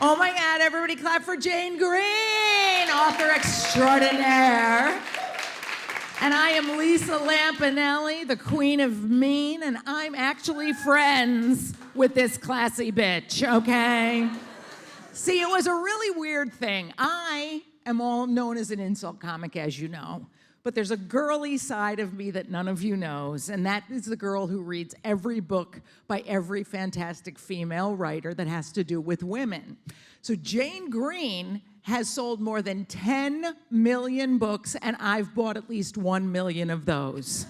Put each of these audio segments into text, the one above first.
Oh my God, everybody clap for Jane Green, author extraordinaire. And I am Lisa Lampanelli, the queen of mean, and I'm actually friends with this classy bitch, okay? See, it was a really weird thing. I am all known as an insult comic, as you know. But there's a girly side of me that none of you knows, and that is the girl who reads every book by every fantastic female writer that has to do with women. So Jane Green has sold more than 10 million books, and I've bought at least 1 million of those.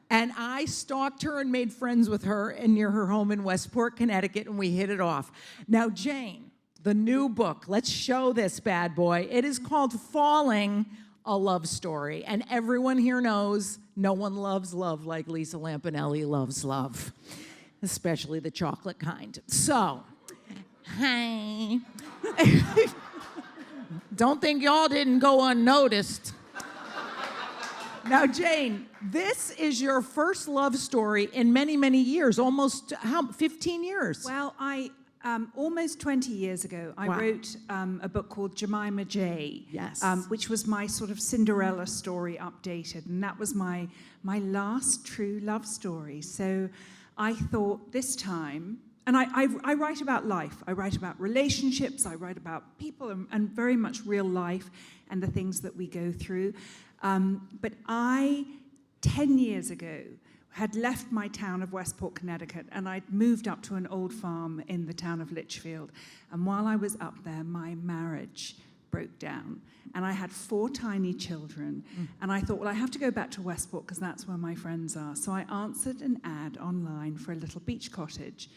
And I stalked her and made friends with her and near her home in Westport, Connecticut, and we hit it off. Now, Jane, the new book, let's show this bad boy. It is called Falling, a Love Story. And everyone here knows no one loves love like Lisa Lampanelli loves love, especially the chocolate kind. So, hi. Don't think y'all didn't go unnoticed. Now, Jane, this is your first love story in many, many years, almost 15 years? Well, almost 20 years ago, I wrote a book called Jemima J. Yes. Which was my sort of Cinderella story updated, and that was my last true love story. So I thought this time, and I write about life. I write about relationships. I write about people and very much real life and the things that we go through. But 10 years ago, had left my town of Westport, Connecticut, and I'd moved up to an old farm in the town of Litchfield. And while I was up there, my marriage broke down. And I had 4 tiny children. And I thought, well, I have to go back to Westport because that's where my friends are. So I answered an ad online for a little beach cottage.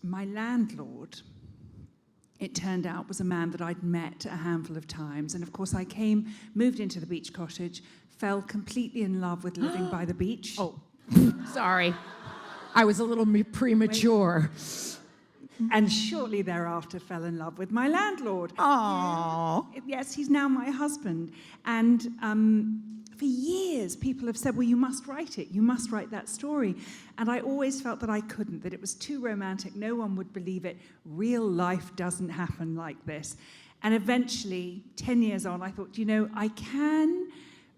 My landlord, it turned out, was a man that I'd met a handful of times. And of course, I moved into the beach cottage, fell completely in love with living by the beach. Oh, sorry. I was a little premature. And shortly thereafter fell in love with my landlord. Aww. Yes, he's now my husband. And for years, people have said, well, you must write it. You must write that story. And I always felt that I couldn't, that it was too romantic. No one would believe it. Real life doesn't happen like this. And eventually, 10 years on, I thought, I can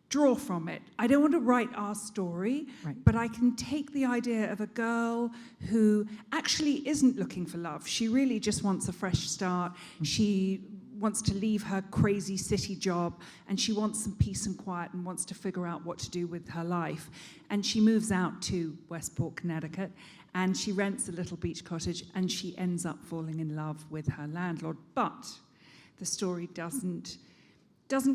draw from it. I don't want to write our story, but I can take the idea of a girl who actually isn't looking for love. She really just wants a fresh start. She wants to leave her crazy city job, and she wants some peace and quiet and wants to figure out what to do with her life. And she moves out to Westport, Connecticut, and she rents a little beach cottage, and she ends up falling in love with her landlord. But the story doesn't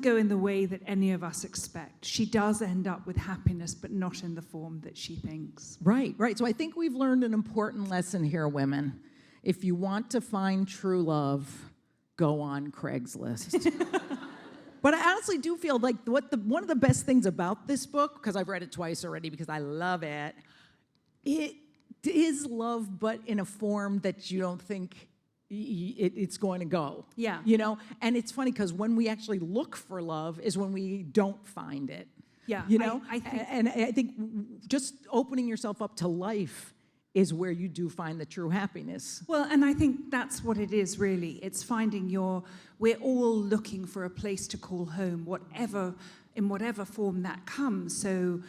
go in the way that any of us expect. She does end up with happiness, but not in the form that she thinks. Right. So I think we've learned an important lesson here, women. If you want to find true love, go on Craigslist. But I honestly do feel like one of the best things about this book, because I've read it twice already because I love it, it is love, but in a form that you don't think it's going to go. Yeah. And it's funny because when we actually look for love is when we don't find it. Yeah. I think just opening yourself up to life is where you do find the true happiness. Well, and I think that's what it is, really. It's finding we're all looking for a place to call home, in whatever form that comes. So,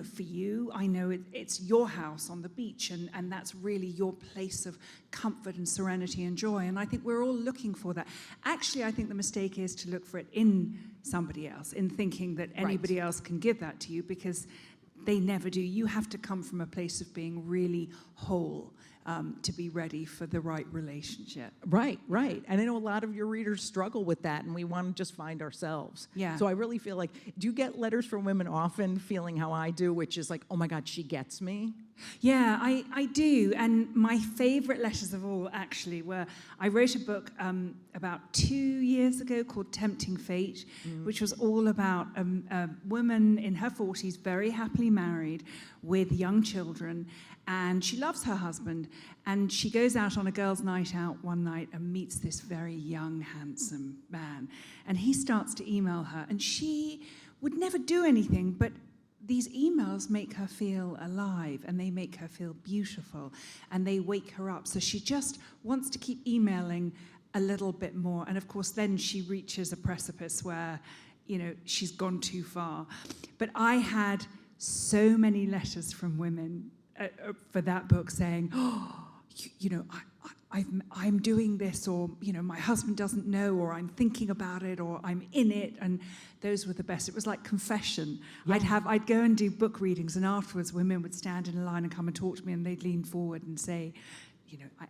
for you, I know it's your house on the beach, and that's really your place of comfort and serenity and joy. And I think we're all looking for that. Actually, I think the mistake is to look for it in somebody else, in thinking that anybody else can give that to you, because they never do. You have to come from a place of being really whole to be ready for the right relationship. Right. And I know a lot of your readers struggle with that, and we want to just find ourselves. Yeah. So I really feel like, do you get letters from women often feeling how I do, which is like, oh my God, she gets me? Yeah, I do. And my favorite letters of all, actually, were, I wrote a book about 2 years ago called Tempting Fate, which was all about a woman in her 40s, very happily married with young children, and she loves her husband, and she goes out on a girls' night out one night and meets this very young, handsome man, and he starts to email her, and she would never do anything, but these emails make her feel alive, and they make her feel beautiful, and they wake her up. So she just wants to keep emailing a little bit more. And of course, then she reaches a precipice where, she's gone too far. But I had so many letters from women for that book saying, I'm doing this, or my husband doesn't know, or I'm thinking about it, or I'm in it, and those were the best. It was like confession. Yeah. I'd go and do book readings, and afterwards women would stand in a line and come and talk to me, and they'd lean forward and say,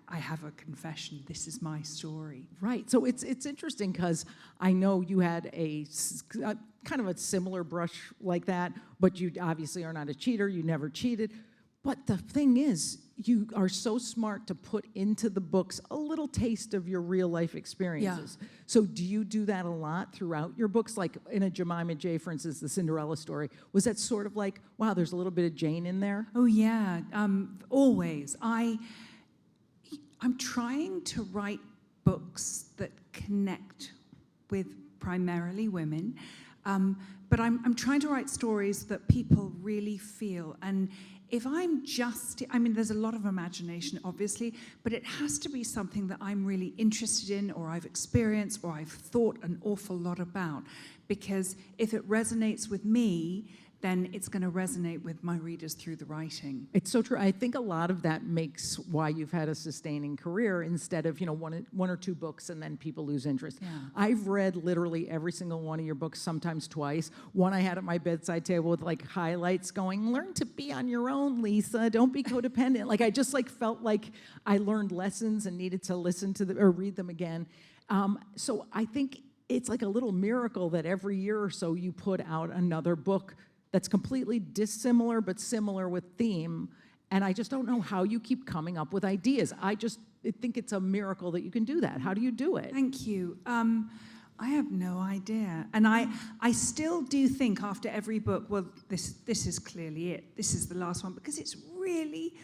I have a confession. This is my story. Right. So it's interesting because I know you had a kind of a similar brush like that, but you obviously are not a cheater. You never cheated. But the thing is, you are so smart to put into the books a little taste of your real life experiences. Yeah. So do you do that a lot throughout your books? Like in a Jemima J, for instance, the Cinderella story, was that sort of like, wow, there's a little bit of Jane in there? Oh, yeah. Always. I'm trying to write books that connect with primarily women, but I'm trying to write stories that people really feel. And if there's a lot of imagination, obviously, but it has to be something that I'm really interested in, or I've experienced, or I've thought an awful lot about. Because if it resonates with me, then it's going to resonate with my readers through the writing. It's so true. I think a lot of that makes why you've had a sustaining career instead of, one or two books and then people lose interest. Yeah. I've read literally every single one of your books, sometimes twice. One I had at my bedside table with like highlights going, learn to be on your own, Lisa. Don't be codependent. I just felt like I learned lessons and needed to listen to them or read them again. So I think it's like a little miracle that every year or so you put out another book that's completely dissimilar but similar with theme, and I just don't know how you keep coming up with ideas. I think it's a miracle that you can do that. How do you do it? Thank you. I have no idea. And I still do think after every book, well, this is clearly it. This is the last one, because it's really,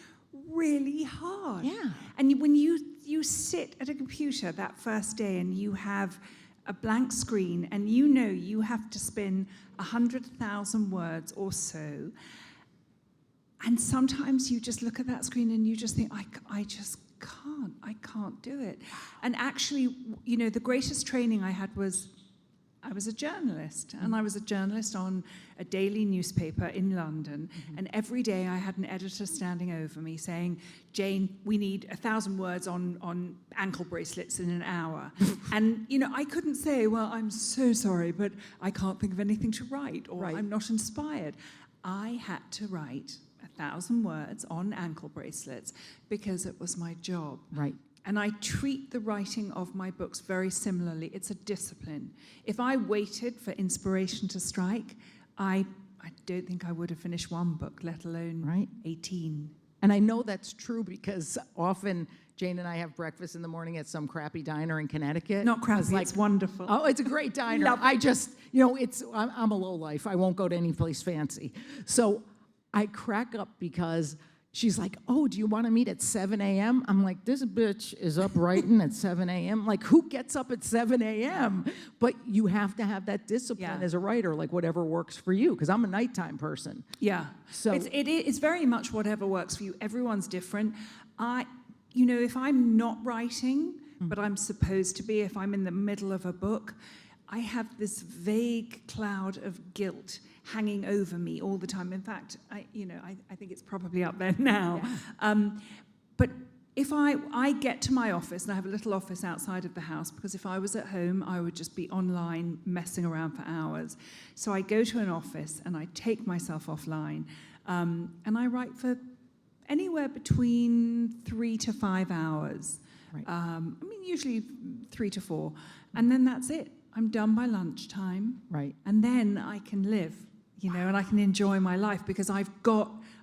really hard. Yeah. And when you sit at a computer that first day and you have a blank screen, and you have to spin 100,000 words or so, and sometimes you just look at that screen and you just think, I can't do it. And actually, the greatest training I had was, I was a journalist, and I was a journalist on a daily newspaper in London, and every day I had an editor standing over me saying, Jane, we need 1,000 words on ankle bracelets in an hour. And, I couldn't say, well, I'm so sorry, but I can't think of anything to write, or I'm not inspired. I had to write 1,000 words on ankle bracelets because it was my job. Right. And I treat the writing of my books very similarly. It's a discipline. If I waited for inspiration to strike, I don't think I would have finished one book, let alone 18. And I know that's true because often Jane and I have breakfast in the morning at some crappy diner in Connecticut. Not crappy, it's wonderful. Oh, it's a great diner. I just, I'm a lowlife. I won't go to any place fancy. So I crack up because she's like, oh, do you want to meet at 7 a.m.? I'm like, this bitch is up writing at 7 a.m. Like, who gets up at 7 a.m.? But you have to have that discipline as a writer, like whatever works for you, because I'm a nighttime person. Yeah. So it's very much whatever works for you. Everyone's different. If I'm not writing, but I'm supposed to be, if I'm in the middle of a book, I have this vague cloud of guilt hanging over me all the time. In fact, I think it's probably up there now. Yeah. But if I get to my office, and I have a little office outside of the house, because if I was at home, I would just be online messing around for hours. So I go to an office and I take myself offline, and I write for anywhere between 3 to 5 hours. Right. Usually 3 to 4. And then that's it. I'm done by lunchtime. Right. And then I can live, and I can enjoy my life because I've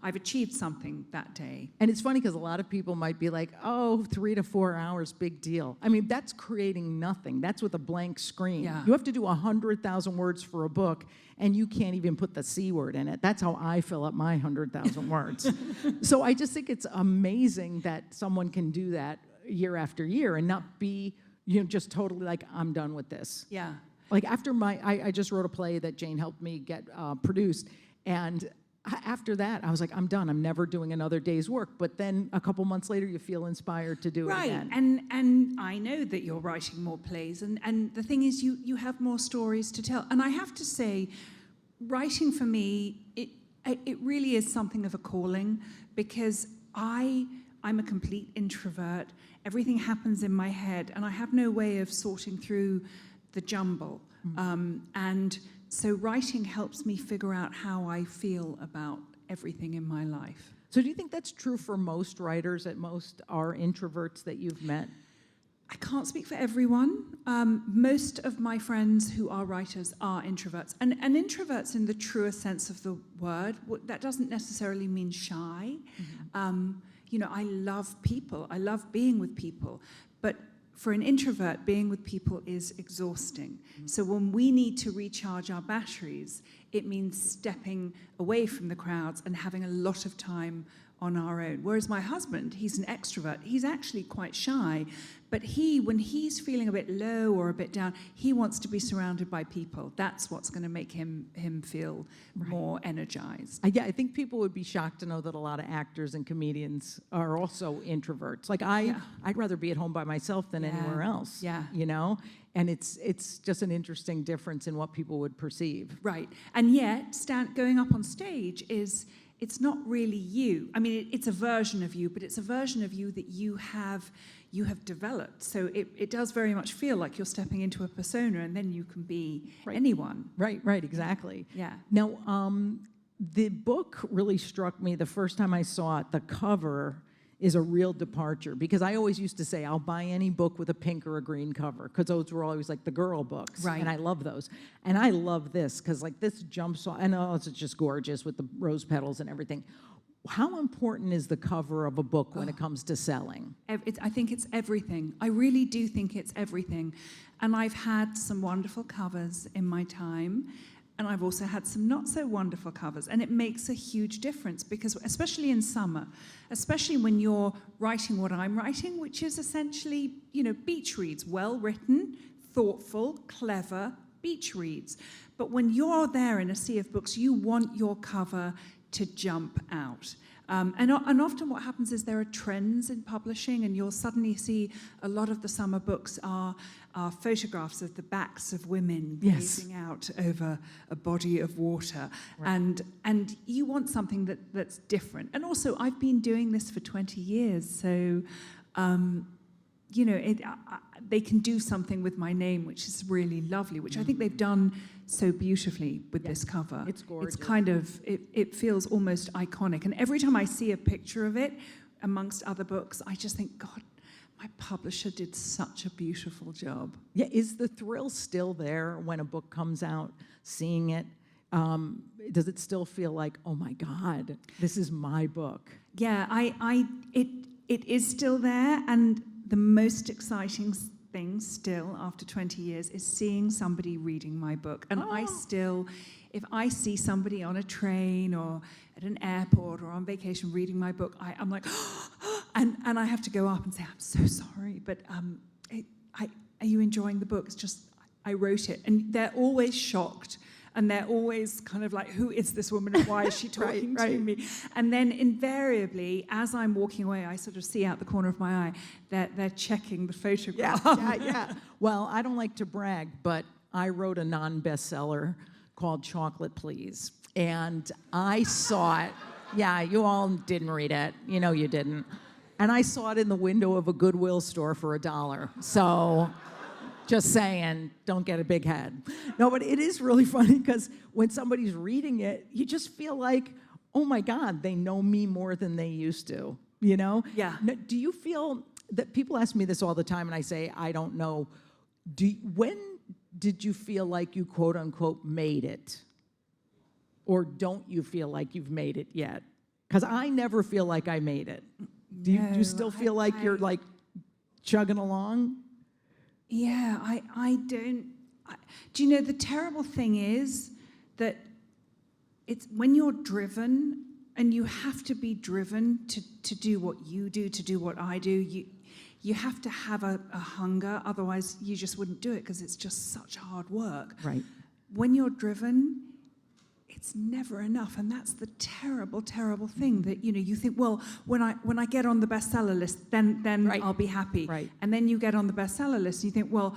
achieved something that day. And it's funny because a lot of people might be like, oh, 3 to 4 hours, big deal. That's creating nothing. That's with a blank screen. Yeah. You have to do 100,000 words for a book, and you can't even put the C word in it. That's how I fill up my 100,000 words. So I just think it's amazing that someone can do that year after year and not be just totally like, I'm done with this. Yeah. Like after I just wrote a play that Jane helped me get produced, and After that, I was like, I'm done. I'm never doing another day's work. But then a couple months later, you feel inspired to do it again. And I know that you're writing more plays, and the thing is, you have more stories to tell. And I have to say, writing for me, it really is something of a calling, because I'm a complete introvert. Everything happens in my head, and I have no way of sorting through the jumble. And so writing helps me figure out how I feel about everything in my life. So do you think that's true for most writers, that most are introverts that you've met? I can't speak for everyone. Most of my friends who are writers are introverts. And introverts in the truer sense of the word, that doesn't necessarily mean shy. I love people. I love being with people. But for an introvert, being with people is exhausting. So when we need to recharge our batteries, it means stepping away from the crowds and having a lot of time on our own. Whereas my husband, he's an extrovert. He's actually quite shy, but when he's feeling a bit low or a bit down, he wants to be surrounded by people. That's what's going to make him feel more energized. I think people would be shocked to know that a lot of actors and comedians are also introverts. Like I'd rather be at home by myself than anywhere else. Yeah. And it's just an interesting difference in what people would perceive. Right. And yet, going up on stage it's not really you. I mean, it's a version of you, but it's a version of you that you have developed. So it does very much feel like you're stepping into a persona, and then you can be anyone. Right, exactly. Yeah. Now, the book really struck me the first time I saw it. The cover is a real departure, because I always used to say, I'll buy any book with a pink or a green cover, because those were always like the girl books, right. And I love those. And I love this, because like this jumps on, and it's just gorgeous with the rose petals and everything. How important is the cover of a book when it comes to selling? I think it's everything. I really do think it's everything. And I've had some wonderful covers in my time, and I've also had some not so wonderful covers, and it makes a huge difference, because especially in summer, especially when you're writing what I'm writing, which is essentially, beach reads, well written, thoughtful, clever beach reads. But when you're there in a sea of books, you want your cover to jump out. And often what happens is there are trends in publishing, and you'll suddenly see a lot of the summer books are photographs of the backs of women gazing out over a body of water. Right. And you want something that's different. And also, I've been doing this for 20 years, so they can do something with my name, which is really lovely, which I think they've done so beautifully with this cover. It's gorgeous. It's kind of, it feels almost iconic. And every time I see a picture of it, amongst other books, I just think, God, my publisher did such a beautiful job. Yeah, is the thrill still there when a book comes out, seeing it? Does it still feel like, oh my God, this is my book? Yeah, it is still there, and the most exciting thing still after 20 years is seeing somebody reading my book. And I still, if I see somebody on a train or at an airport or on vacation reading my book, I'm like, and I have to go up and say, I'm so sorry, but are you enjoying the book? It's just, I wrote it. And they're always shocked. And they're always kind of like, who is this woman and why is she talking to me? And then invariably, as I'm walking away, I sort of see out the corner of my eye that they're checking the photograph. Yeah. Well, I don't like to brag, but I wrote a non-bestseller called Chocolate Please. And I saw it. Yeah, you all didn't read it. You didn't. And I saw it in the window of a Goodwill store for $1. So... just saying, don't get a big head. No, but it is really funny, because when somebody's reading it, you just feel like, oh my God, they know me more than they used to, Yeah. Do you feel that, people ask me this all the time, and I say, I don't know. When did you feel like you, quote unquote, made it? Or don't you feel like you've made it yet? Because I never feel like I made it. Do you still feel like you're like chugging along? Yeah, I don't. Do you know, the terrible thing is that it's when you're driven, and you have to be driven to do what you do, to do what I do, you have to have a hunger, otherwise you just wouldn't do it, because it's just such hard work. Right. When you're driven, it's never enough, and that's the terrible, terrible thing that, you think, well, when I get on the bestseller list, then Right. I'll be happy. Right. And then you get on the bestseller list, and you think, well,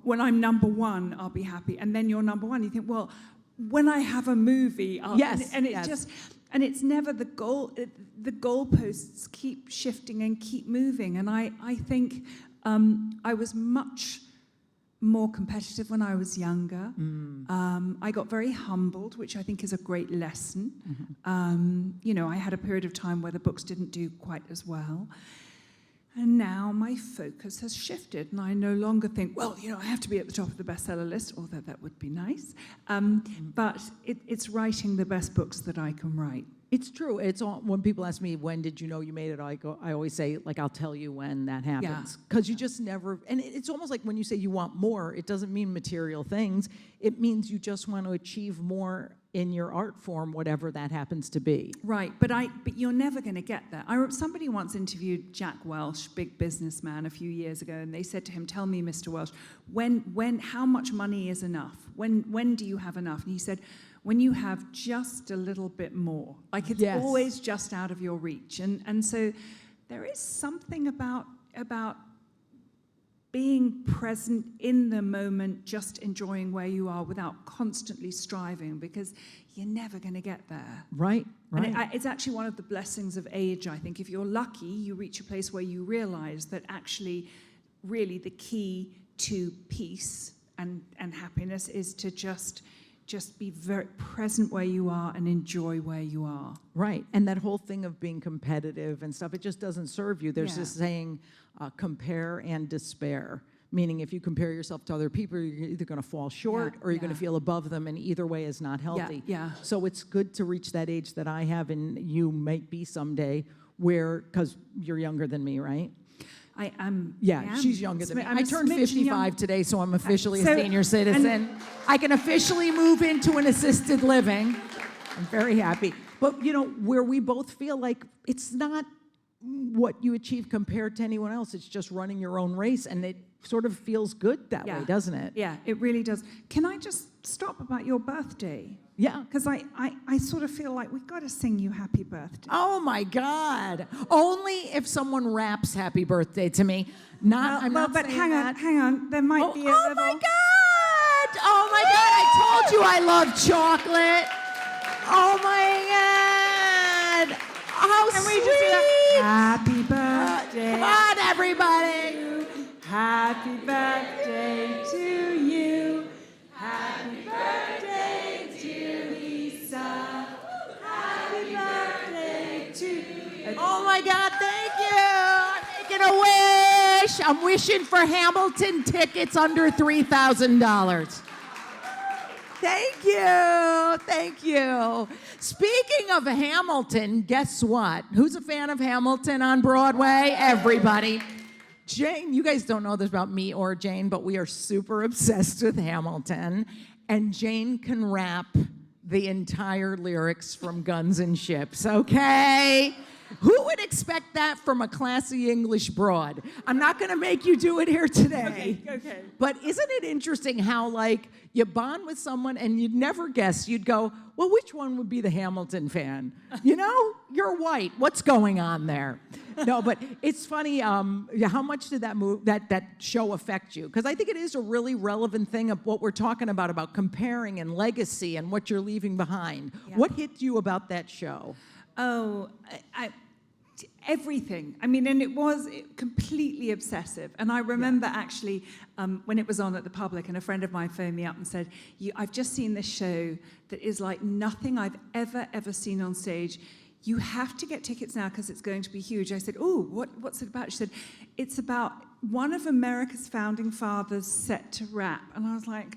when I'm number one, I'll be happy. And then you're number one, you think, well, when I have a movie, Yes, and it yes. just, and it's never the goal. The goalposts keep shifting and keep moving. And I think I was much more competitive when I was younger. I got very humbled, which I think is a great lesson. I had a period of time where the books didn't do quite as well. And now my focus has shifted, and I no longer think, well, I have to be at the top of the bestseller list, although that would be nice. But it's writing the best books that I can write. It's true. It's all, when people ask me, when did you know you made it? I always say, I'll tell you when that happens. Because you just never, and it's almost like when you say you want more, it doesn't mean material things. It means you just want to achieve more in your art form, whatever that happens to be. Right, but you're never going to get there. Somebody once interviewed Jack Welch, big businessman, a few years ago, and they said to him, "Tell me, Mr. Welch, how much money is enough? When do you have enough?" And he said, "When you have just a little bit more, like it's Yes. always just out of your reach." And so there is something about being present in the moment, just enjoying where you are without constantly striving, because you're never going to get there. Right, right. And it's actually one of the blessings of age, I think. If you're lucky, you reach a place where you realize that actually, really the key to peace and happiness is to just be very present where you are and enjoy where you are. Right, and that whole thing of being competitive and stuff, it just doesn't serve you. There's this saying, compare and despair, meaning if you compare yourself to other people, you're either going to fall short or you're going to feel above them, and either way is not healthy. Yeah. So it's good to reach that age that I have, and you might be someday, because you're younger than me, right? I am. She's younger than me. I'm I a turned smidgen 55 young. today, so I'm officially So- a senior citizen. I can officially move into an assisted living. I'm very happy. But, where we both feel like it's not what you achieve compared to anyone else. It's just running your own race, and it sort of feels good that way, doesn't it? Yeah, it really does. Can I just stop about your birthday? Yeah. Because I sort of feel like we've got to sing you happy birthday. Oh, my God. Only if someone raps happy birthday to me. I'm not but saying hang that. on. There might be a Oh, little... my God. Oh, my God. I told you I love chocolate. Oh, my God. How Can sweet. we just do that? Happy birthday. Come on, everybody. Happy birthday to you. Happy birthday, dear Lisa. Happy birthday to you. Oh, my God. Thank you. I'm making a wish. I'm wishing for Hamilton tickets under $3,000. Thank you. Thank you. Speaking of Hamilton, guess what? Who's a fan of Hamilton on Broadway? Everybody. Jane, you guys don't know this about me or Jane, but we are super obsessed with Hamilton. And Jane can rap the entire lyrics from Guns and Ships, okay? Who would expect that from a classy English broad? I'm not going to make you do it here today. Okay. But isn't it interesting how, you bond with someone and you'd never guess. You'd go, well, which one would be the Hamilton fan? You're white. What's going on there? No, but it's funny. How much did that show affect you? Because I think it is a really relevant thing of what we're talking about comparing and legacy and what you're leaving behind. Yeah. What hit you about that show? Oh, everything. And it was completely obsessive. And I remember actually when it was on at the Public, and a friend of mine phoned me up and said, I've just seen this show that is like nothing I've ever seen on stage. You have to get tickets now because it's going to be huge. I said, oh, what's it about? She said, it's about one of America's founding fathers set to rap. And I was like,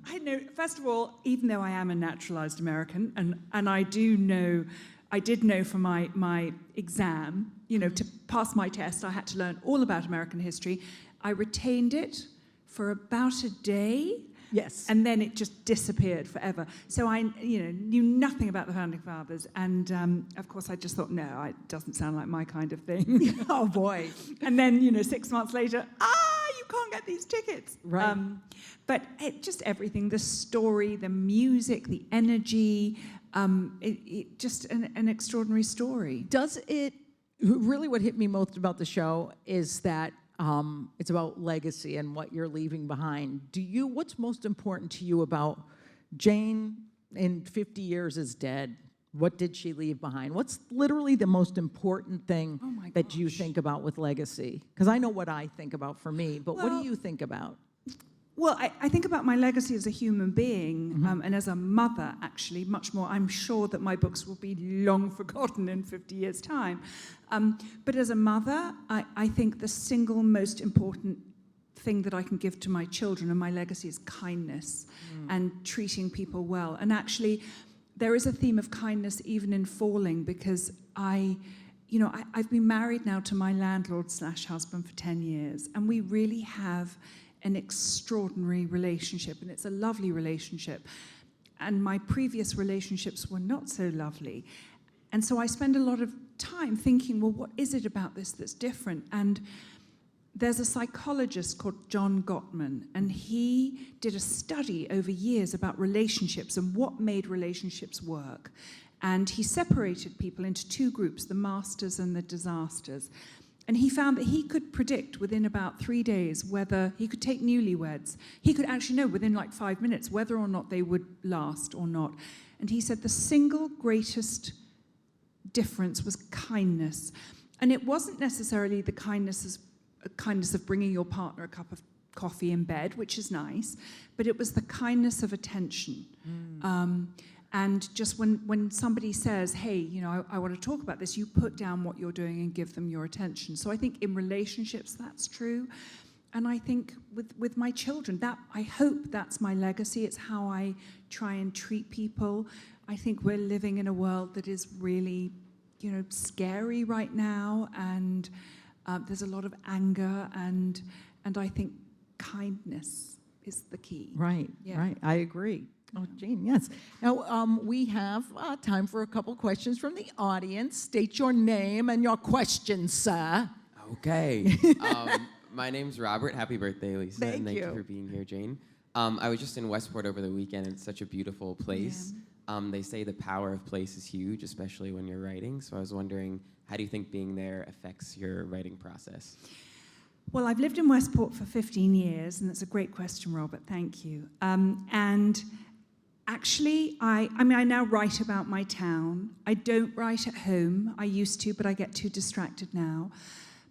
I know, first of all, even though I am a naturalized American, and I did know for my exam, to pass my test, I had to learn all about American history. I retained it for about a day. Yes. And then it just disappeared forever. So I knew nothing about the founding fathers. And of course, I just thought, no, it doesn't sound like my kind of thing. Oh, boy. And then, 6 months later, you can't get these tickets. Right. But just everything, the story, the music, the energy, it just an extraordinary story. Does it, really what hit me most about the show is that it's about legacy and what you're leaving behind. What's most important to you about Jane in 50 years is dead? What did she leave behind? What's literally the most important thing that you think about with legacy? Because I know what I think about for me, but what do you think about? Well, I think about my legacy as a human being and as a mother, actually, much more. I'm sure that my books will be long forgotten in 50 years' time. But as a mother, I think the single most important thing that I can give to my children and my legacy is kindness and treating people well. And actually, there is a theme of kindness even in Falling, because I've been married now to my landlord/husband for 10 years, and we really have an extraordinary relationship, and it's a lovely relationship. And my previous relationships were not so lovely. And so I spend a lot of time thinking, well, what is it about this that's different? And there's a psychologist called John Gottman, and he did a study over years about relationships and what made relationships work. And he separated people into two groups, the masters and the disasters. And he found that he could predict within about 3 days whether he could take newlyweds. He could actually know within like 5 minutes whether or not they would last or not. And he said the single greatest difference was kindness. And it wasn't necessarily the kindness of bringing your partner a cup of coffee in bed, which is nice, but it was the kindness of attention. And just when somebody says, hey, I want to talk about this, you put down what you're doing and give them your attention. So I think in relationships, that's true. And I think with my children, I hope that's my legacy. It's how I try and treat people. I think we're living in a world that is really, scary right now. And there's a lot of anger, and I think kindness is the key. Right, right. I agree. Oh, Jane, yes. Now, we have time for a couple questions from the audience. State your name and your question, sir. Okay. My name's Robert. Happy birthday, Lisa. Thank and thank you you for being here, Jane. I was just in Westport over the weekend. It's such a beautiful place. Yeah. They say the power of place is huge, especially when you're writing. So I was wondering, how do you think being there affects your writing process? Well, I've lived in Westport for 15 years, and that's a great question, Robert. Thank you. And actually, I now write about my town. I don't write at home. I used to, but I get too distracted now.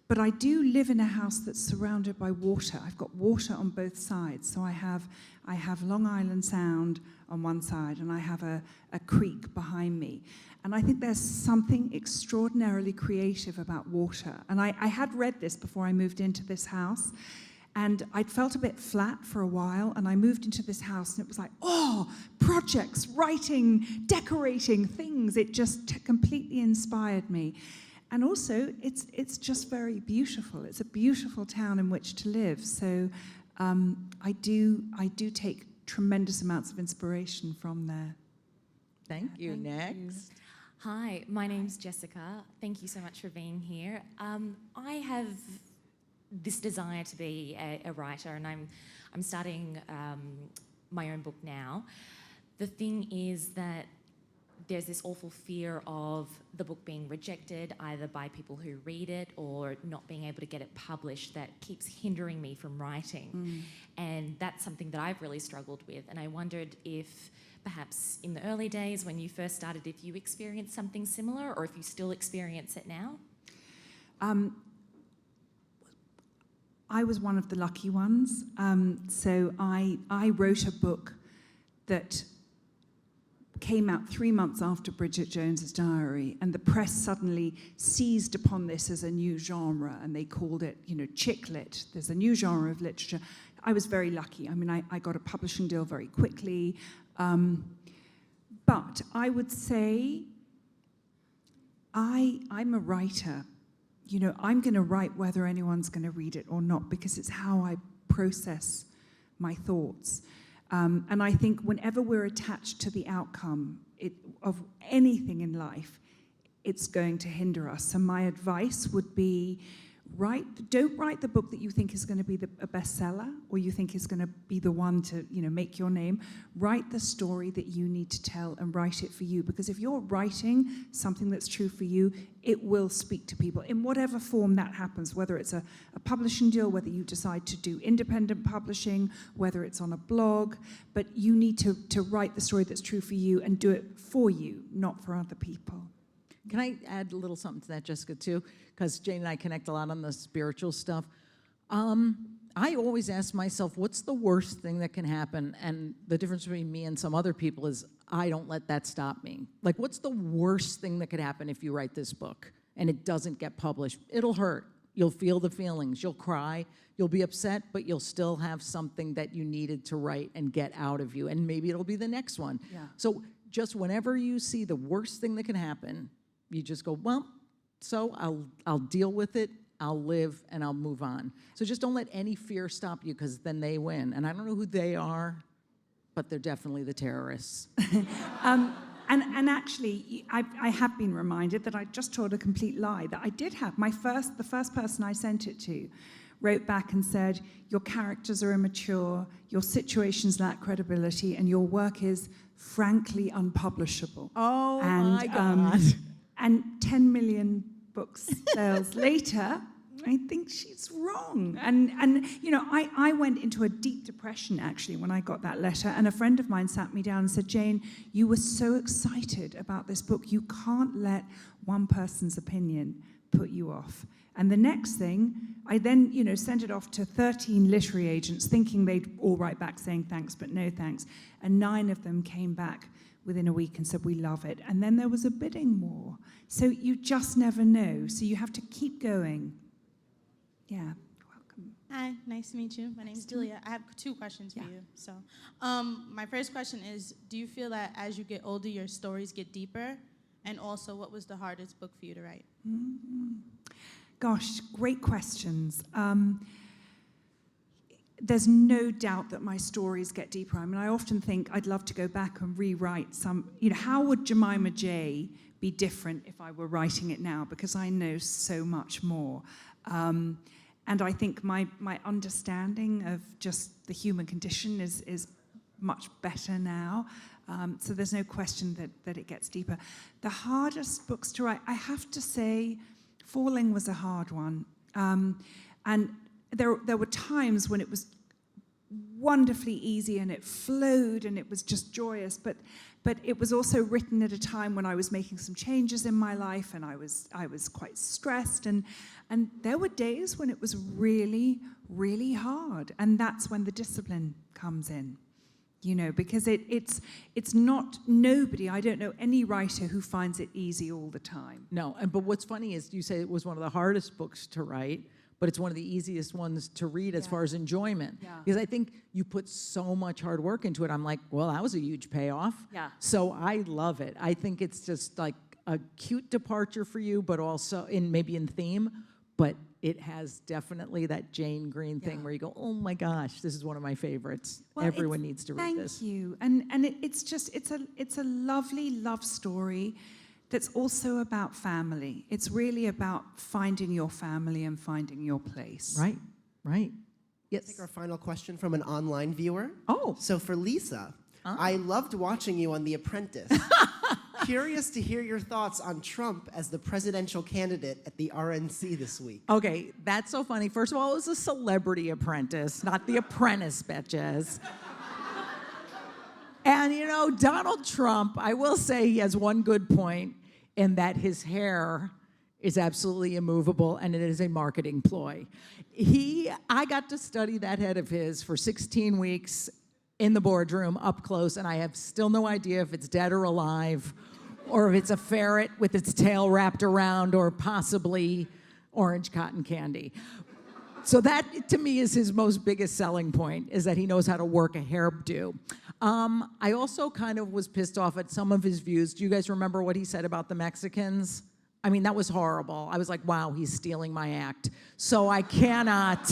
But I do live in a house that's surrounded by water. I've got water on both sides. So I have Long Island Sound on one side, and I have a creek behind me. And I think there's something extraordinarily creative about water. And I had read this before I moved into this house. And I'd felt a bit flat for a while, and I moved into this house, and it was like, projects, writing, decorating, things. It just completely inspired me. And also, it's just very beautiful. It's a beautiful town in which to live. So I do take tremendous amounts of inspiration from there. Thank you. Thank Next. you. Hi, my name's Jessica. Thank you so much for being here. I have this desire to be a writer, and I'm starting my own book now. The thing is that there's this awful fear of the book being rejected, either by people who read it or not being able to get it published, that keeps hindering me from writing. And that's something that I've really struggled with. And I wondered if perhaps in the early days when you first started, if you experienced something similar, or if you still experience it now? I was one of the lucky ones. So I wrote a book that came out 3 months after Bridget Jones's Diary, and the press suddenly seized upon this as a new genre, and they called it, chick lit. There's a new genre of literature. I was very lucky. I got a publishing deal very quickly. But I would say I'm a writer. I'm going to write whether anyone's going to read it or not, because it's how I process my thoughts. And I think whenever we're attached to the outcome of anything in life, it's going to hinder us. So my advice would be, Don't write the book that you think is going to be a bestseller or you think is going to be the one to, make your name. Write the story that you need to tell and write it for you. Because if you're writing something that's true for you, it will speak to people in whatever form that happens, whether it's a publishing deal, whether you decide to do independent publishing, whether it's on a blog. But you need to write the story that's true for you and do it for you, not for other people. Can I add a little something to that, Jessica, too? Because Jane and I connect a lot on the spiritual stuff. I always ask myself, what's the worst thing that can happen? And the difference between me and some other people is I don't let that stop me. Like, what's the worst thing that could happen if you write this book and it doesn't get published? It'll hurt. You'll feel the feelings. You'll cry. You'll be upset, but you'll still have something that you needed to write and get out of you. And maybe it'll be the next one. Yeah. So just whenever you see the worst thing that can happen, you just go, well, so I'll deal with it, I'll live, and I'll move on. So just don't let any fear stop you, because then they win. And I don't know who they are, but they're definitely the terrorists. And actually, I have been reminded that I just told a complete lie, that I did have the first person I sent it to wrote back and said, your characters are immature, your situations lack credibility, and your work is frankly unpublishable. Oh, and, my God. And 10 million books sales later, I think she's wrong. And I went into a deep depression, actually, when I got that letter. And a friend of mine sat me down and said, Jane, you were so excited about this book. You can't let one person's opinion put you off. And the next thing, I then, sent it off to 13 literary agents, thinking they'd all write back saying thanks, but no thanks. And 9 of them came back within a week and said, we love it. And then there was a bidding war. So you just never know. So you have to keep going. Yeah, welcome. Hi, nice to meet you. My name's Julia. I have 2 questions for you. So, my first question is, do you feel that as you get older, your stories get deeper? And also, what was the hardest book for you to write? Gosh, great questions. There's no doubt that my stories get deeper. I mean, I often think I'd love to go back and rewrite some, how would Jemima J be different if I were writing it now? Because I know so much more. And I think my understanding of just the human condition is much better now. So there's no question that it gets deeper. The hardest books to write, I have to say, Falling was a hard one. And there were times when it was wonderfully easy and it flowed and it was just joyous, but it was also written at a time when I was making some changes in my life and I was quite stressed, and there were days when it was really, really hard, and that's when the discipline comes in. Because it's not nobody. I don't know any writer who finds it easy all the time. No, but what's funny is you say it was one of the hardest books to write, but it's one of the easiest ones to read as far as enjoyment. Yeah. Because I think you put so much hard work into it. I'm like, well, that was a huge payoff. Yeah. So I love it. I think it's just like a cute departure for you, but also maybe in theme, but it has definitely that Jane Green thing where you go, oh my gosh, this is one of my favorites. Well, Everyone needs to read this. Thank you. And it's a lovely love story that's also about family. It's really about finding your family and finding your place. Right. Yes. Take our final question from an online viewer. Oh. So for Lisa, I loved watching you on The Apprentice. Curious to hear your thoughts on Trump as the presidential candidate at the RNC this week. Okay, that's so funny. First of all, it was a Celebrity Apprentice, not The Apprentice, bitches. And Donald Trump, I will say he has one good point in that his hair is absolutely immovable and it is a marketing ploy. I got to study that head of his for 16 weeks in the boardroom up close, and I have still no idea if it's dead or alive, or if it's a ferret with its tail wrapped around, or possibly orange cotton candy. So that, to me, is his most biggest selling point, is that he knows how to work a hairdo. I also kind of was pissed off at some of his views. Do you guys remember what he said about the Mexicans? I mean, that was horrible. I was like, wow, he's stealing my act. So I cannot.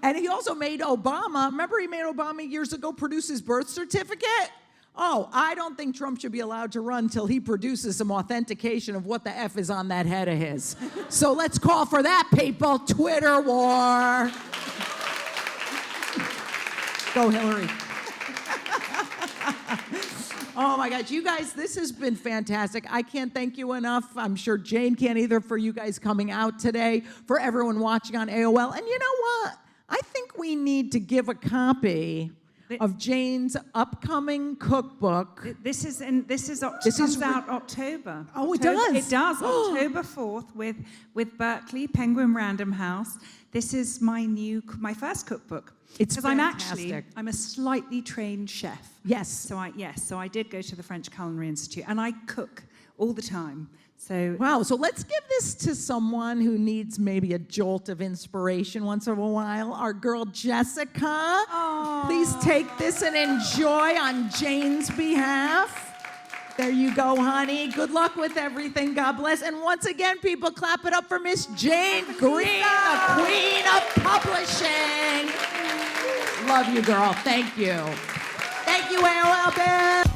And he also made Obama, remember he made Obama years ago produce his birth certificate? Oh, I don't think Trump should be allowed to run till he produces some authentication of what the F is on that head of his. So let's call for that, people. Twitter war. Go, Hillary. Oh my God, you guys, this has been fantastic. I can't thank you enough. I'm sure Jane can't either for you guys coming out today, for everyone watching on AOL. And you know what? I think we need to give a copy of Jane's upcoming cookbook. This comes out October. Oh, it October- does? It does, October 4th with Berkeley, Penguin Random House. This is my first cookbook. It's Because fantastic. I'm a slightly trained chef. Yes. So I did go to the French Culinary Institute, and I cook all the time. So Wow, so let's give this to someone who needs maybe a jolt of inspiration once in a while. Our girl Jessica. Please take this and enjoy on Jane's behalf. There you go, honey. Good luck with everything. God bless. And once again, people, clap it up for Miss Jane Green, the queen of publishing. Love you, girl. Thank you. Thank you, AOL.